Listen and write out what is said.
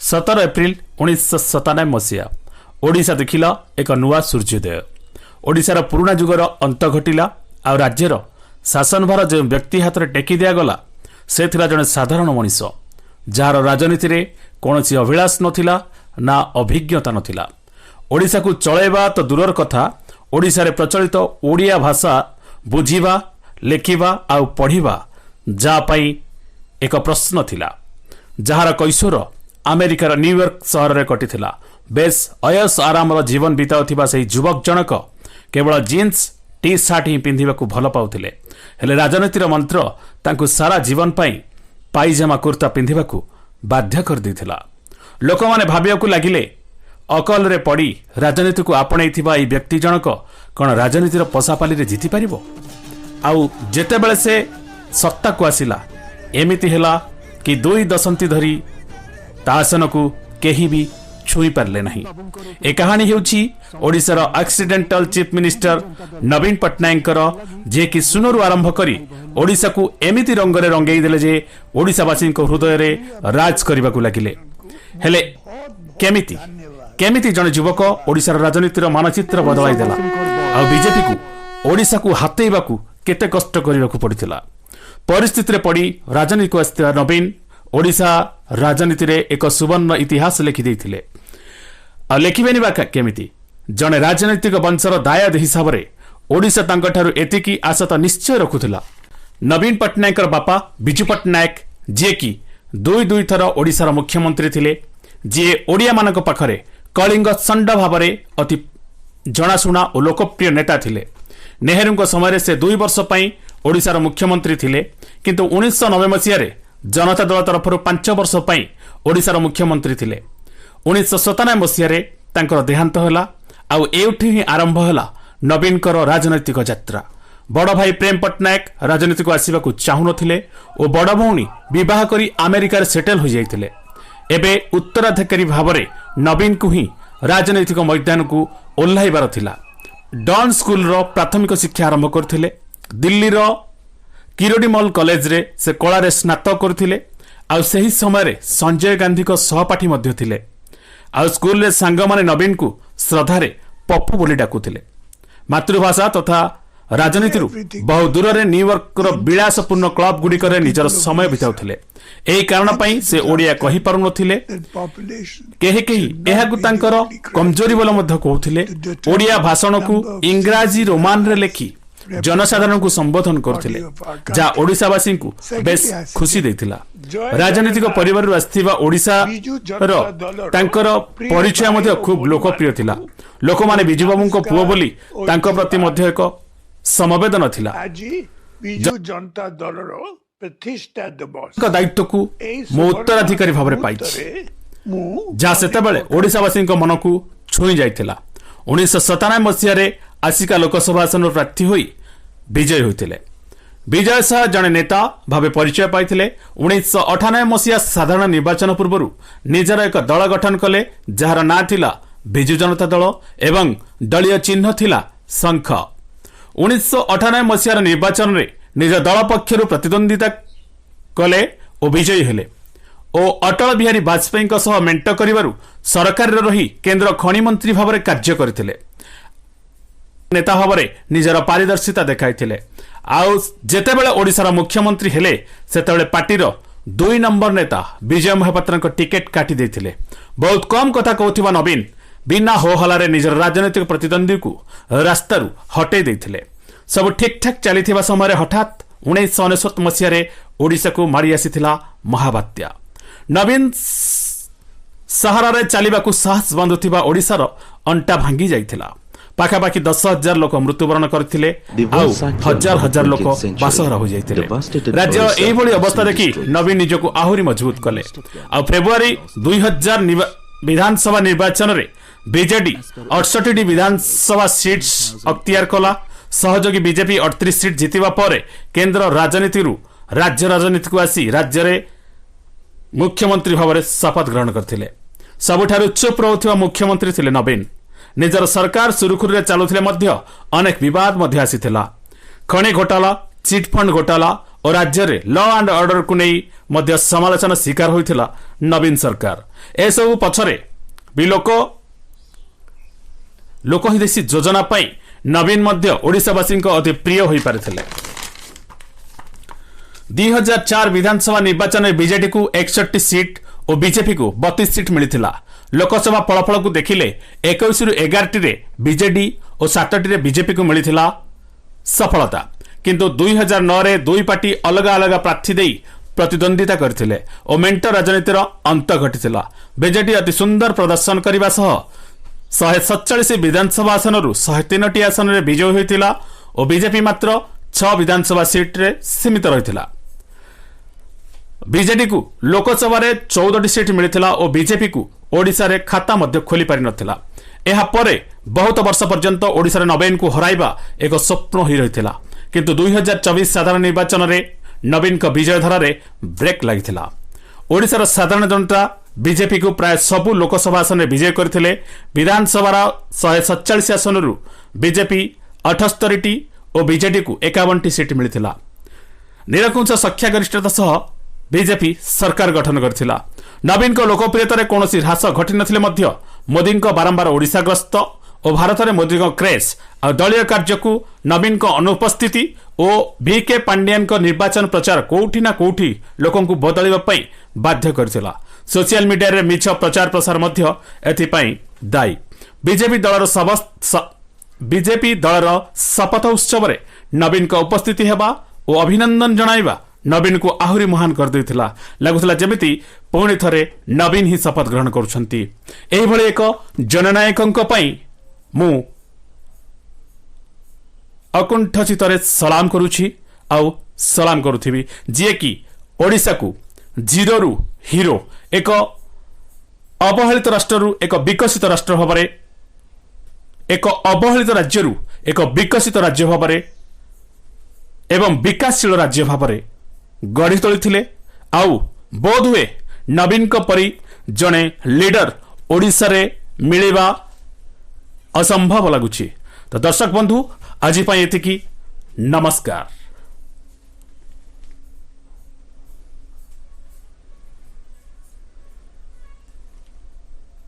17 April 1997 मसीहा ओडिशा देखिला एक नुआ सूर्योदय। ओडिशार पुराना जुगर अंत घटिला आ राज्यर शासनभार जो व्यक्ति हाथ में टेकी दिगला से जड़े साधारण मनीष जार राजनीति में कौन अभिलाष नथिला ना अभिज्ञता नथिला। ओडिशा को चलैबा तो दूरर कथा ओडिशा रे प्रचलित ओडिया भाषा बुझिबा लेखिबा आ पढ़िबा जा पाई एक प्रश्न थिला। जार कैशोर अमेरिकार न्यूयॉर्क सहर में कटिथिला। बेस अयस आरामर जीवन बिताउथिबा से युवक जनक केवल जीन्स टी सार्ट ही पिंधिबाकू भल पाउथिले। हेले राजनीतिर मंत्र तांकु सारा जीवन पाई पाइजामा कुर्ता पिंधिबाकू बाध्य कर दैथिला। लोक माने भाबियाकू लागिले अकल रे पड़ी राजनीति को आपणैथिबा एई व्यक्ति जनक कोन राजनीतिर पसापाली रे जीति परिबो। आउ जेतेबेले से सत्ता को आसिला एमिति हेला कि 2 दशंती धरी तासन को केही भी छुई पारले नहीं। ए कहानी हेउछि ओडिशार एक्सीडेंटल चीफ मिनिस्टर नवीन पट्टनायक जे कि सुनरू आरंभ करी ओडिशा को एमिति रंग रे रंगेई देले जे ओडिशावासी हृदय रे राज करबा को लागिले। हेले केमिति जने युवक ओडिशार राजनीतिर मानचित्र बदलाई देला आ बीजेपी को ओडिशा को हातेइबा को केते कष्ट करबा को पड़िथिला। परिस्थिति रे पड़ी राजनीति को आस्था नवीन ओडिशा राजनीति रे एक सुवर्ण इतिहास लिखि देथिले। आ लिखिबेनि बा केमिति जने राजनीतिक वंशर दायाद हिसाब रे ओडिशा तांकठारु एतिकी आशा तो निश्चय रखुथिला। नवीन पट्टनायक बापा बिजू पट्टनायक जे कि 2 थर ओडिशार मुख्यमंत्री थिले, जे ओडिया मानक पाखरे कलिंग संड भाव में अति जनाशुना और लोकप्रिय नेता थिले। नेहरू समय से 2 वर्ष पई ओडिशार मुख्यमंत्री थिले, किंतु 1990 मसीह जनता दल तरफ 5 वर्ष पई ओडिशार मुख्यमंत्री थिले। 1997 मसीह तांकर देहांत होला आउ एउठी ही आरंभ होला नवीन राजनैतिक यात्रा। बड़ भाई प्रेम पट्टनायक राजनीति को आसवा को चाहू नथिले और बड़ भौणी विवाह करी अमेरिका सेटल हो जाइथिले। एबे उत्तराधिकारी भाव में नवीन को ही राजनैतिक मैदान को ओह्लाइबार थिला। डॉन स्कूल रो प्राथमिक शिक्षा आरंभ करथिले। दिल्ली रो किरोडीमल कॉलेज रे से कला रे स्नातक करथिले। आ सही समय रे संजय गांधी को सहपाठी मध्य थिले। आ स्कूल रे सांग माने नवीन को श्रद्धा रे पप्पू बोली डाकुथिले। मातृभाषा तथा राजनीति बहु दूर रे न्यूयॉर्क रो विलासपूर्ण क्लब गुडी करे निजर समय बिताउथिले। एही कारण पई से ओडिया कहि पारु नथिले। केही एहाकु तांकर कमजोरी बोल मध्य कहउथिले। ओडिया भाषण को इंग्राजी रोमान रे लेखि जनसाधारण को संबोधन करथिले, जा ओडिशावासी को बेस खुशी देथिला। राजनीतिक परिवार आस्थिबा ओडिशा रो तांकर परिचय मध्य खूब लोकप्रिय थिला। लोक माने बिजू बाबू को पुओ बोली तांकर प्रति मध्य एक समवेदन थिला। जनता दल रो प्रतिष्ठा दिवस दायित्व को मो उत्तराधिकारी भाव में पाई, जहाँ सेतेबेले ओडिशावासी मन को छुई जाइथिला। 1997 मसीह आसिका लोकसभा आसन प्रार्थी होई विजय होइथिले। विजय शाह जने नेता भावे परिचय पाइथिले। 1998 मसीहा साधारण निर्वाचन पूर्व निजर एक दल गठन कले, जार ना थिला बिजू जनता दल एवं दलीय चिन्ह थिला शंख। 1998 मसीहार निर्वाचन रे निज दल पक्षर प्रतिद्वंदिता कले और विजयी हेले और अटल बिहारी वाजपेयी सह मेंट करिवारु सरकार रही केंद्र खनि मंत्री भाव में कार्य करथिले। नेता भाव में निजर पारदर्शिता देखाइथिले। आउ जेतेबेले ओडिशार मुख्यमंत्री हेले सेतेबेले पार्टीर 2 नंबर नेता विजय महापात्र टिकेट काटी देथिले। बहुत कम कथा कहउथिबा नवीन बिना होहलारे निजर राजनीतिक प्रतिद्वंदी को रास्तारू हटे देथिले। सब ठीक ठाक चली समय हठात 1999 मसीह ओडिशा को मारी आसीथिला महाबात्या। नवीन सहारा चलने को साहस बांधुथिबा ओडिशार अंटा भांगी जाइथिला। पाखापाखि 10,000 लोक मृत्युवरण करथिले आउ हजार हजार लोक बासहरा हो जाइथिले। राज्य एही भली अवस्था देखि नवीन निजको आहुरी मजबूत कले। आ फेब्रुआरी 2000 विधानसभा निर्वाचन रे बीजेडी 68 विधानसभा सीट्स अख्तियार कला। सहयोगी बीजेपी 38 सीट जीतिबा परे केंद्र राजनीति राज्य राजनीति को आसी राज्य रे मुख्यमंत्री भाव में शपथ ग्रहण करथिले। सबुठारु चुप रहउथिबा मुख्यमंत्री थिले नवीन। निजर सरकार सुरुखुरु चलुथिले मध्य अनेक विवाद मध्य आसीथिला। खनि घोटाला, चिटफंड घोटाला और राज्य में लॉ एंड ऑर्डर को नहीं मध्य समालोचना शिकार होइथिला नवीन सरकार। ए सब पछरे भी लोक हितैषी योजना पाई नवीन मध्य ओडिशावासी अति प्रिय होई पारिथिले। 2004 विधानसभा निर्वाचन में बीजेडी को 61 सीट और बीजेपी को 32 सीट मिलिथिला। लोकसभा फलाफल को देखिले 21 रु 11 रे बीजेडी और 7 रे बीजेपी को मिलिथिला सफलता। किंतु 2009 रे दुई पार्टी अलग अलग प्रार्थी देई प्रतिद्वंदिता करथिले और मेंट राजनीतिर अंत घटिथिला। बीजेडी अति सुंदर प्रदर्शन करने सह 147 विधानसभा आसन रु 103 आसन रे विजय होइथिला और बीजेपी मात्र 6 विधानसभा सीट रे सीमित रहिथिला। बीजेडी को लोकसभा रे 14 सीट मिलिथिला और बीजेपी को ओडिशा रे खाता मध्य खोली पारि नथिला। एहा परे बहुत वर्ष पर्यंत ओडिशा रे नवीन को हराइबा एक स्वप्न ही रहिथिला। किंतु 2024 साधारण निर्वाचन रे नवीन का विजय धारा रे ब्रेक लागिथिला। ओडिशा रे साधारण जनता बीजेपी को प्राय सबु लोकसभा आसन रे विजय करथिले। विधानसभा 147 आसन रु बीजेपी 78 टी और बीजेडी को 51 सीट मिलिथिला। निरंकुश संख्यागरिष्ठता सह बीजेपी सरकार गठन करथिला। नवीन को लोकप्रियता कौन ह्रास घटी नथिले मध्य मोदी बारंबार ओडिशा गस्त और भारत में मोदी क्रेज और दलीय कार्य को नवीन को अनुपस्थिति और VK पांडियन को निर्वाचन प्रचार कोठी ना कोठी लोकों को बदलवा बाध्य करथिला। सोशल मीडिया रे मिछ प्रचार प्रसार मध्य एथिपाई दायी। बीजेपी दलर शपथ उत्सव रे नवीन को उपस्थिति हेबा और अभिनंदन जणाइबा नवीन को आहुरी महान कर देथिला। लागुथिला जेमिति पुणी थरे नवीन ही शपथ ग्रहण करुछंती। एही भली एक जननायकंक पई मु अकुंठ चित्तरे सलाम करुछि आउ सलाम करुथिबी जे कि ओडिशा को जीरो रु हीरो एक अवहेलित राष्ट्र रु एक विकसित राष्ट्र भाबरे एक अवहेलित राज्य रु एक विकसित राज्य भाबरे एवं विकासशील राज्य भाबरे गढ़ी तोली आउ बोध हुए नवीन को परी जड़े लीडर ओडिशा रे मिलिबा असंभव लगुछि। तो दर्शक बंधु आज एतिकी नमस्कार।